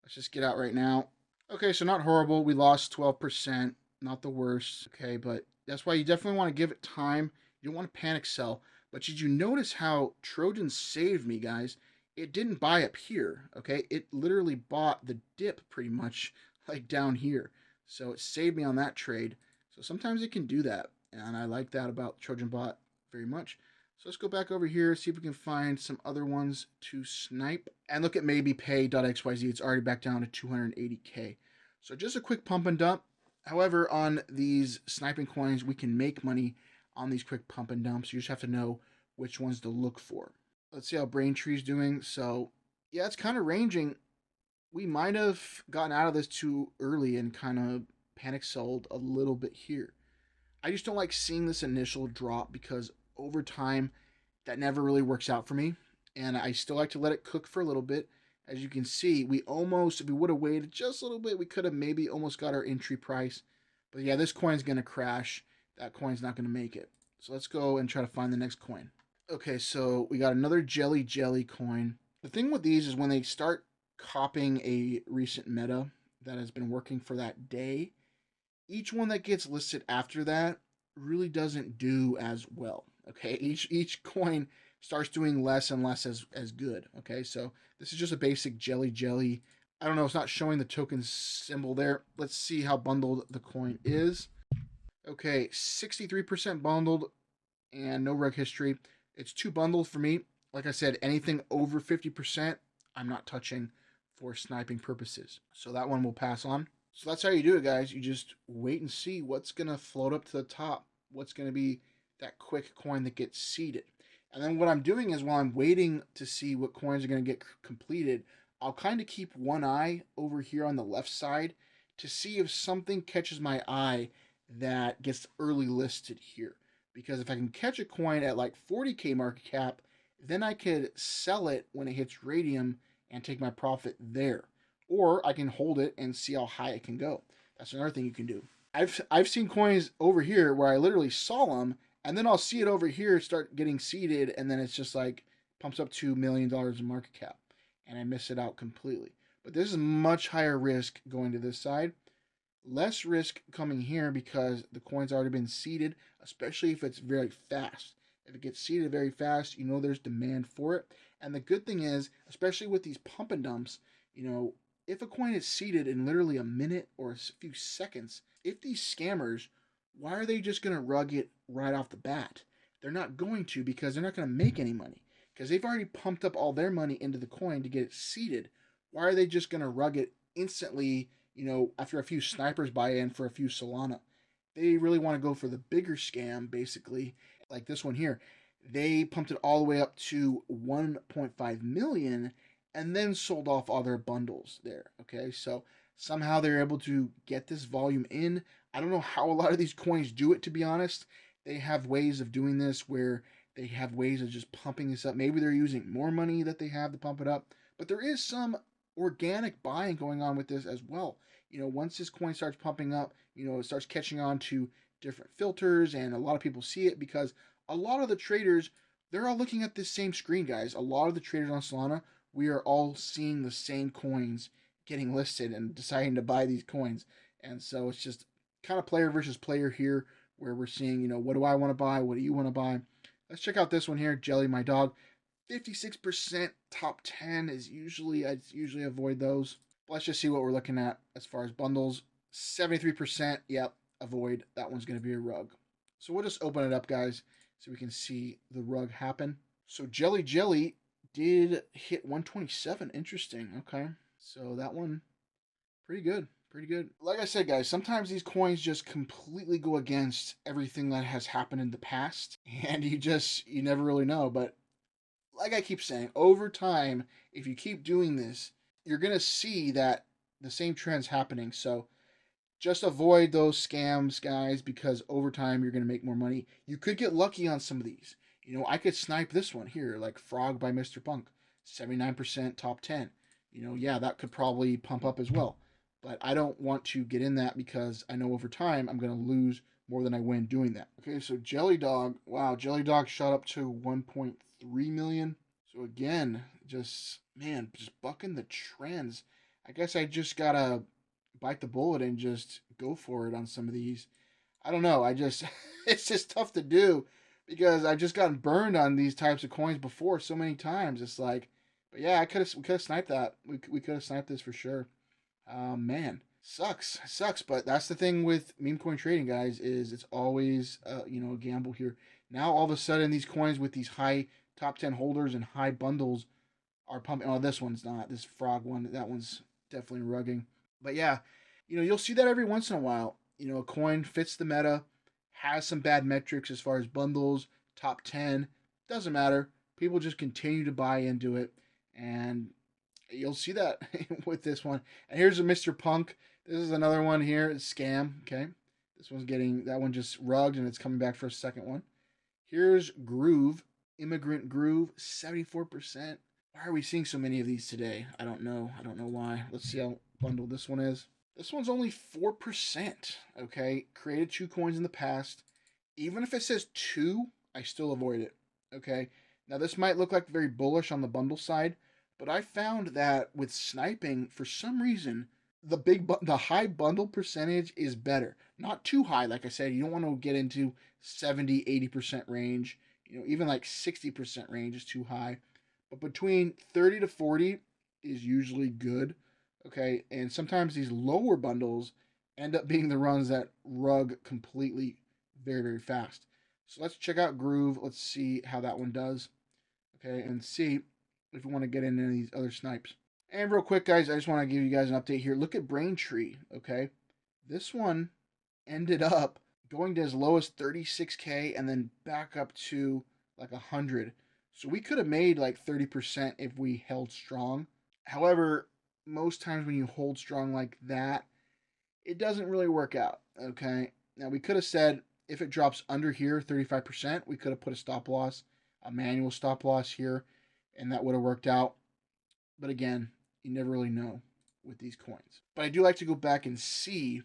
Let's just get out right now. Okay, so not horrible. We lost 12%. Not the worst. Okay, but that's why you definitely want to give it time. You don't want to panic sell. But did you notice how Trojan saved me, guys? It didn't buy up here. Okay, it literally bought the dip pretty much like down here. So it saved me on that trade. So sometimes it can do that. And I like that about Trojan bot very much. So let's go back over here, see if we can find some other ones to snipe. And look at maybe pay.xyz. It's already back down to 280K. So just a quick pump and dump. However, on these sniping coins, we can make money on these quick pump and dumps. You just have to know which ones to look for. Let's see how Braintree's doing. So yeah, it's kind of ranging. We might have gotten out of this too early and kind of panic sold a little bit here. I just don't like seeing this initial drop because over time, that never really works out for me. And I still like to let it cook for a little bit. As you can see, we almost, if we would have waited just a little bit, we could have maybe almost got our entry price. But yeah, this coin's going to crash. That coin's not going to make it. So let's go and try to find the next coin. Okay, so we got another jelly coin. The thing with these is when they start copying a recent meta that has been working for that day, each one that gets listed after that really doesn't do as well. Okay, each coin starts doing less and less as good. Okay, so this is just a basic jelly. I don't know, it's not showing the token symbol there. Let's see how bundled the coin is. Okay, 63% bundled and no reg history. It's too bundled for me. Like I said, anything over 50%, I'm not touching for sniping purposes. So that one will pass on. So that's how you do it, guys. You just wait and see what's going to float up to the top. What's going to be that quick coin that gets seeded. And then what I'm doing is while I'm waiting to see what coins are going to get completed, I'll kind of keep one eye over here on the left side to see if something catches my eye that gets early listed here. Because if I can catch a coin at like 40K market cap, then I could sell it when it hits radium and take my profit there. Or I can hold it and see how high it can go. That's another thing you can do. I've seen coins over here where I literally saw them, and then I'll see it over here start getting seeded, and then it's just like pumps up to $1 million in market cap, and I miss it out completely. But this is much higher risk going to this side. Less risk coming here because the coin's already been seeded, especially if it's very fast. If it gets seeded very fast, you know there's demand for it. And the good thing is, especially with these pump and dumps, you know, if a coin is seeded in literally a minute or a few seconds, if these scammers, why are they just going to rug it right off the bat? They're not going to because they're not going to make any money. Because they've already pumped up all their money into the coin to get it seeded. Why are they just going to rug it instantly, you know, after a few snipers buy in for a few Solana? They really want to go for the bigger scam, basically, like this one here. They pumped it all the way up to 1.5 million and then sold off all their bundles there. Okay, so somehow they're able to get this volume in. I don't know how a lot of these coins do it, to be honest. they have ways of doing this where they have ways of just pumping this up. Maybe they're using more money that they have to pump it up, but there is some organic buying going on with this as well. Once this coin starts pumping up, it starts catching on to different filters, and a lot of people see it because a lot of the traders, they're all looking at this same screen, guys. A lot of the traders on Solana, we are all seeing the same coins getting listed and deciding to buy these coins. And so it's just kind of player versus player here where we're seeing, what do I want to buy? What do you want to buy? Let's check out this one here, Jelly My Dog. 56% top 10 is I usually avoid those. Let's just see what we're looking at as far as bundles. 73%, yep, avoid. That one's going to be a rug. So we'll just open it up, guys, so we can see the rug happen. So Jelly did hit 127. Interesting. Okay. So that one, pretty good. Pretty good. Like I said, guys, sometimes these coins just completely go against everything that has happened in the past, and you never really know. But like I keep saying, over time, if you keep doing this, you're going to see that the same trend's happening. So just avoid those scams, guys, because over time you're going to make more money. You could get lucky on some of these. I could snipe this one here, like Frog by Mr. Punk, 79% top 10. Yeah, that could probably pump up as well. But I don't want to get in that because I know over time I'm going to lose more than I win doing that. Okay, so Jelly Dog, wow, Jelly Dog shot up to 1.3 million. So again, just bucking the trends. I guess I just got to bite the bullet and just go for it on some of these. I don't know. It's just tough to do because I've just gotten burned on these types of coins before so many times. It's like, but yeah, we could have sniped that. We could have sniped this for sure. Man, sucks. But that's the thing with meme coin trading, guys, is it's always a gamble here. Now all of a sudden these coins with these high top 10 holders and high bundles are pumping. Oh, this one's not. This Frog one, that one's definitely rugging. But yeah, you'll see that every once in a while. A coin fits the meta, has some bad metrics as far as bundles, top 10, doesn't matter. People just continue to buy into it, and you'll see that with this one. And here's a Mr. Punk. This is another one here. It's scam. Okay. That one just rugged, and it's coming back for a second one. Here's Groove, Immigrant Groove, 74%. Why are we seeing so many of these today? I don't know why. Let's see how bundled this one is. This one's only 4%. Okay. Created 2 coins in the past. Even if it says 2, I still avoid it. Okay. Now this might look like very bullish on the bundle side, but I found that with sniping, for some reason, the high bundle percentage is better. Not too high, like I said. You don't want to get into 70, 80% range. Even like 60% range is too high. But between 30 to 40 is usually good. Okay, and sometimes these lower bundles end up being the runs that rug completely very, very fast. So let's check out Groove. Let's see how that one does. Okay, and see if we want to get into any of these other snipes. And real quick, guys, I just want to give you guys an update here. Look at Braintree, okay? This one ended up going to as low as 36K and then back up to like 100. So we could have made like 30% if we held strong. However, most times when you hold strong like that, it doesn't really work out, okay? Now, we could have said if it drops under here, 35%, we could have put a stop loss, a manual stop loss here, and that would have worked out. But again, you never really know with these coins. But I do like to go back and see,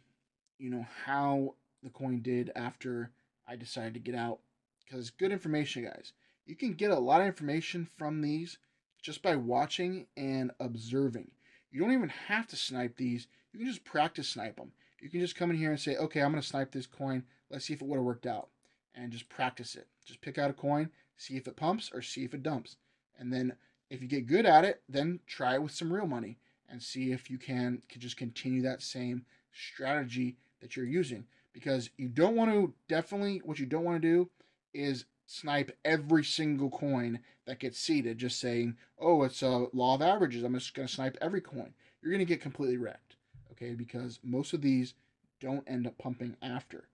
how the coin did after I decided to get out. Because it's good information, guys. You can get a lot of information from these just by watching and observing. You don't even have to snipe these. You can just practice snipe them. You can just come in here and say, okay, I'm going to snipe this coin. Let's see if it would have worked out. And just practice it. Just pick out a coin, see if it pumps or see if it dumps. And then if you get good at it, then try it with some real money and see if you can just continue that same strategy that you're using. Because what you don't want to do is snipe every single coin that gets seeded, just saying, oh, it's a law of averages, I'm just going to snipe every coin. You're going to get completely wrecked, okay? Because most of these don't end up pumping after,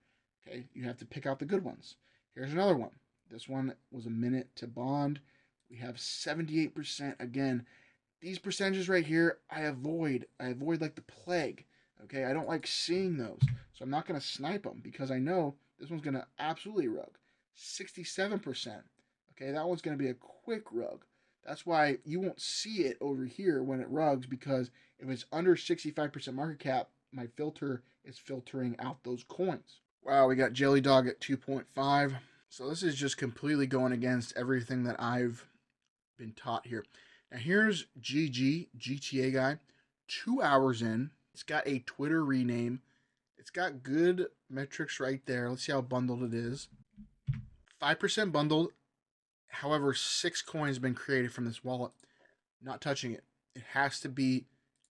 okay? You have to pick out the good ones. Here's another one. This one was a minute to bond. We have 78%. Again, these percentages right here, I avoid like the plague, okay? I don't like seeing those, so I'm not going to snipe them because I know This one's going to absolutely rug. 67%. Okay, that one's going to be a quick rug. That's why you won't see it over here when it rugs, because if it's under 65% market cap, my filter is filtering out those coins. Wow, we got Jelly Dog at 2.5. So this is just completely going against everything that I've been taught here. Now here's GTA guy, 2 hours in. It's got a Twitter rename. It's got good metrics right there. Let's see how bundled it is. 5% bundled. However, 6 coins have been created from this wallet. Not touching it. It has to be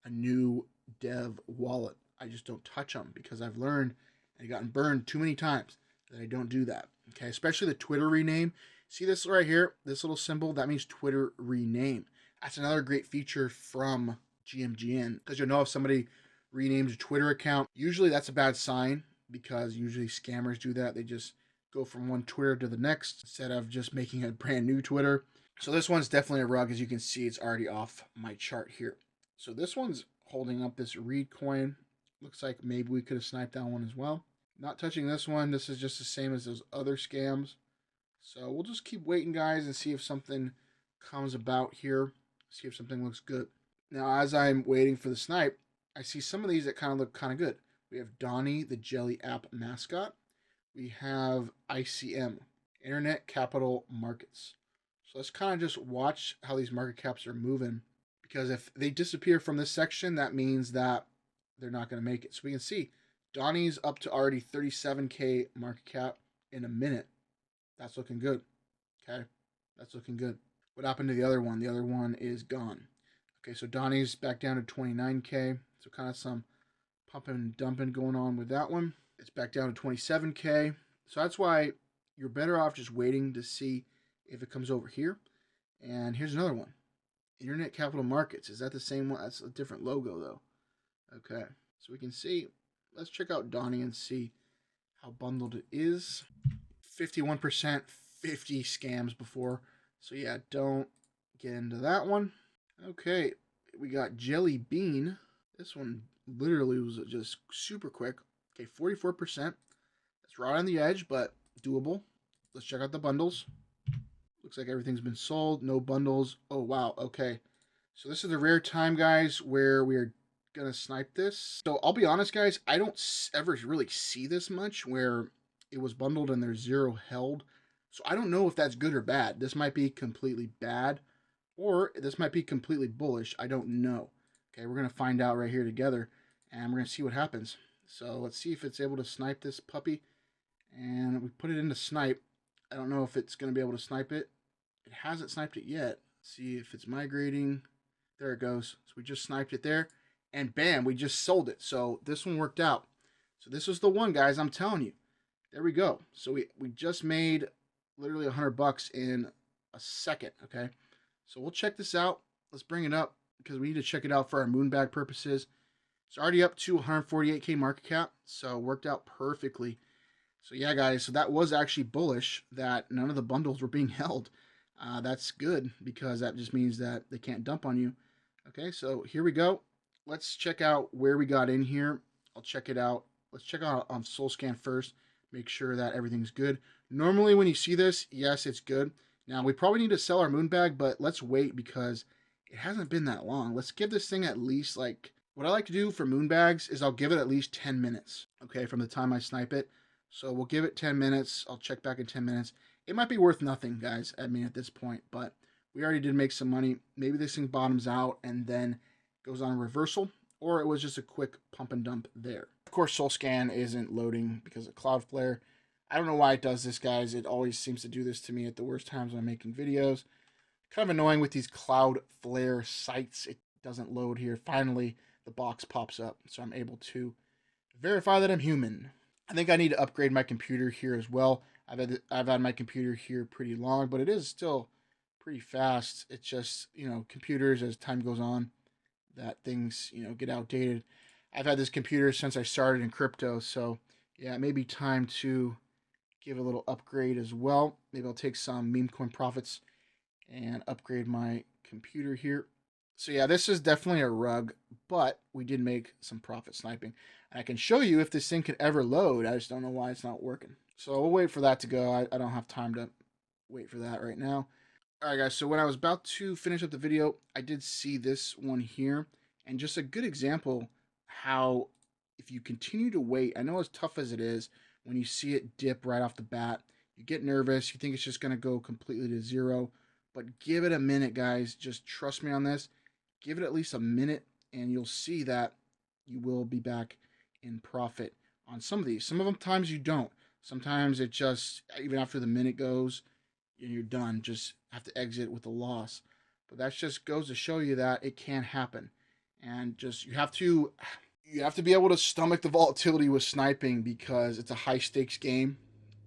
a new dev wallet. I just don't touch them because I've learned and I've gotten burned too many times that I don't do that. Okay, especially the Twitter rename. See this right here? This little symbol? That means Twitter rename. That's another great feature from GMGN, because you'll know if somebody renames a Twitter account. Usually that's a bad sign, because usually scammers do that. They just go from one Twitter to the next instead of just making a brand new Twitter. So this one's definitely a rug. As you can see, it's already off my chart here. So this one's holding up this Reed coin. Looks like maybe we could have sniped that one as well. Not touching this one. This is just the same as those other scams. So we'll just keep waiting, guys, and see if something comes about here. See if something looks good. Now, as I'm waiting for the snipe, I see some of these that kind of look kind of good. We have Donnie, the Jelly app mascot. We have ICM, Internet Capital Markets. So let's kind of just watch how these market caps are moving, because if they disappear from this section, that means that they're not going to make it. So we can see Donnie's up to already 37K market cap in a minute. That's looking good. Okay, that's looking good. What happened to the other one? The other one is gone. Okay, so Donnie's back down to 29K. So kind of some pumping and dumping going on with that one. It's back down to 27K. So that's why you're better off just waiting to see if it comes over here. And here's another one. Internet Capital Markets. Is that the same one? That's a different logo, though. Okay, so we can see. Let's check out Donnie and see how bundled it is. 51%, 50 scams before. So yeah, don't get into that one. Okay, we got Jelly Bean. This one literally was just super quick. Okay, 44%. That's right on the edge, but doable. Let's check out the bundles. Looks like everything's been sold. No bundles. Oh, wow. Okay. So this is the rare time, guys, where we are going to snipe this. So I'll be honest, guys. I don't ever really see this much where it was bundled and there's 0 held. So I don't know if that's good or bad. This might be completely bad, or this might be completely bullish. I don't know. Okay, we're going to find out right here together, and we're going to see what happens. So let's see if it's able to snipe this puppy. And we put it into snipe. I don't know if it's going to be able to snipe it. It hasn't sniped it yet. Let's see if it's migrating. There it goes. So we just sniped it there, and bam, we just sold it. So this one worked out. So this was the one, guys. I'm telling you. There we go. So we just made literally $100 in a second. Okay. So we'll check this out. Let's bring it up because we need to check it out for our moonbag purposes. It's already up to 148K market cap, so worked out perfectly. So yeah, guys, so that was actually bullish that none of the bundles were being held. That's good, because that just means that they can't dump on you. Okay, so here we go. Let's check out where we got in here. I'll check it out. Let's check out on SoulScan first. Make sure that everything's good. Normally when you see this, yes, it's good. Now, we probably need to sell our moonbag, but let's wait because it hasn't been that long. Let's give this thing at least, like, what I like to do for moonbags is I'll give it at least 10 minutes, okay, from the time I snipe it. So we'll give it 10 minutes. I'll check back in 10 minutes. It might be worth nothing, guys, I mean, at this point, but we already did make some money. Maybe this thing bottoms out and then goes on a reversal, or it was just a quick pump and dump there. Of course, SoulScan isn't loading because of Cloudflare. I don't know why it does this, guys. It always seems to do this to me at the worst times when I'm making videos. Kind of annoying with these Cloudflare sites. It doesn't load here. Finally, the box pops up, so I'm able to verify that I'm human. I think I need to upgrade my computer here as well. I've had my computer here pretty long, but it is still pretty fast. It's just, you know, computers, as time goes on, that things, you know, get outdated. I've had this computer since I started in crypto, so yeah, it may be time to give a little upgrade as well. Maybe I'll take some meme coin profits and upgrade my computer here. So yeah, this is definitely a rug, but we did make some profit sniping. And I can show you if this thing could ever load. I just don't know why it's not working. So we'll wait for that to go. I don't have time to wait for that right now. All right, guys. So when I was about to finish up the video, I did see this one here, and just a good example how if you continue to wait, I know as tough as it is when you see it dip right off the bat, you get nervous, you think it's just going to go completely to zero, but give it a minute, guys. Just trust me on this. Give it at least a minute, and you'll see that you will be back in profit on some of these. Some of them times you don't. Sometimes it just, even after the minute goes, and you're done, just have to exit with a loss. But that just goes to show you that it can happen. And just you have to be able to stomach the volatility with sniping because it's a high stakes game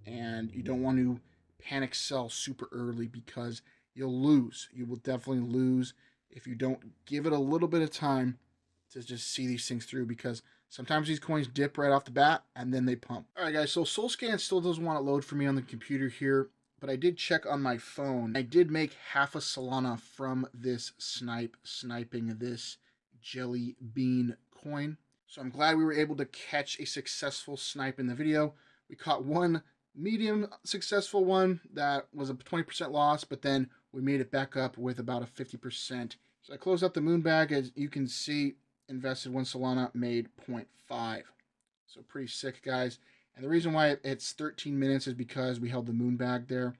and you don't want to panic sell super early because you'll lose. You will definitely lose if you don't give it a little bit of time to just see these things through because sometimes these coins dip right off the bat and then they pump. All right, guys, so SoulScan still doesn't want to load for me on the computer here, but I did check on my phone. I did make half a Solana from this sniping this jelly bean coin. So I'm glad we were able to catch a successful snipe in the video. We caught one medium successful one that was a 20% loss, but then we made it back up with about a 50%. So I closed out the moonbag. As you can see, invested one Solana, made 0.5. So pretty sick, guys. And the reason why it's 13 minutes is because we held the moonbag there.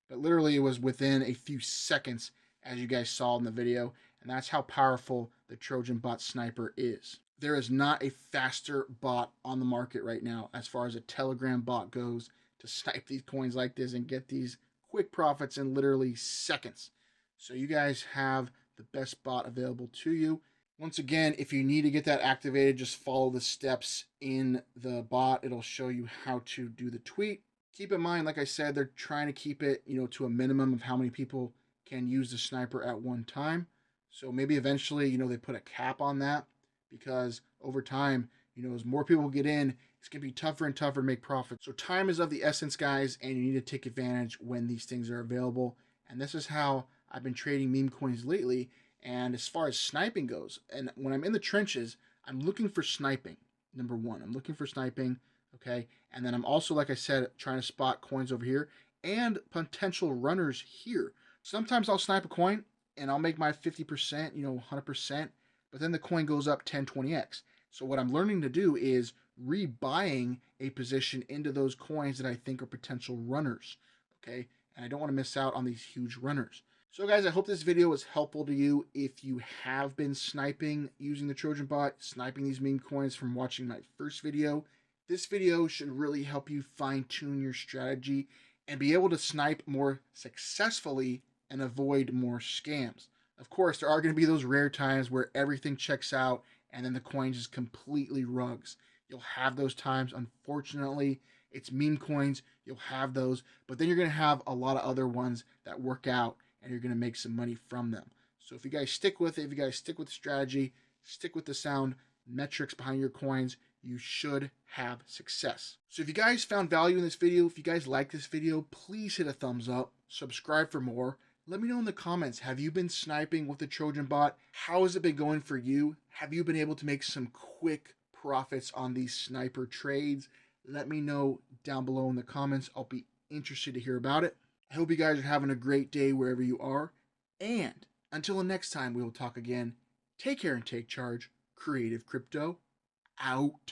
But literally it was within a few seconds, as you guys saw in the video. And that's how powerful the Trojan bot sniper is. There is not a faster bot on the market right now as far as a Telegram bot goes to snipe these coins like this and get these quick profits in literally seconds. So you guys have the best bot available to you. Once again, if you need to get that activated, just follow the steps in the bot. It'll show you how to do the tweet. Keep in mind, like I said, they're trying to keep it, to a minimum of how many people can use the sniper at one time. So maybe eventually, they put a cap on that because over time, as more people get in, it's going to be tougher and tougher to make profits. So time is of the essence, guys, and you need to take advantage when these things are available. And this is how I've been trading meme coins lately. And as far as sniping goes, and when I'm in the trenches, I'm looking for sniping. Number one, I'm looking for sniping, okay? And then I'm also, like I said, trying to spot coins over here and potential runners here. Sometimes I'll snipe a coin and I'll make my 50%, 100%, but then the coin goes up 10, 20x. So what I'm learning to do is rebuying a position into those coins that I think are potential runners, okay? And I don't want to miss out on these huge runners. So guys, I hope this video was helpful to you. If you have been sniping using the Trojan bot, sniping these meme coins from watching my first video, this video should really help you fine-tune your strategy and be able to snipe more successfully and avoid more scams. Of course, there are going to be those rare times where everything checks out and then the coin just completely rugs. You'll have those times. Unfortunately, it's meme coins. You'll have those, but then you're going to have a lot of other ones that work out and you're going to make some money from them. So if you guys stick with it, if you guys stick with the strategy, stick with the sound metrics behind your coins, you should have success. So if you guys found value in this video, if you guys like this video, please hit a thumbs up, subscribe for more. Let me know in the comments, have you been sniping with the Trojan bot? How has it been going for you? Have you been able to make some quick profits on these sniper trades? Let me know down below in the comments. I'll be interested to hear about it. I hope you guys are having a great day wherever you are. And until the next time we will talk again, take care and take charge. Creative Crypto out.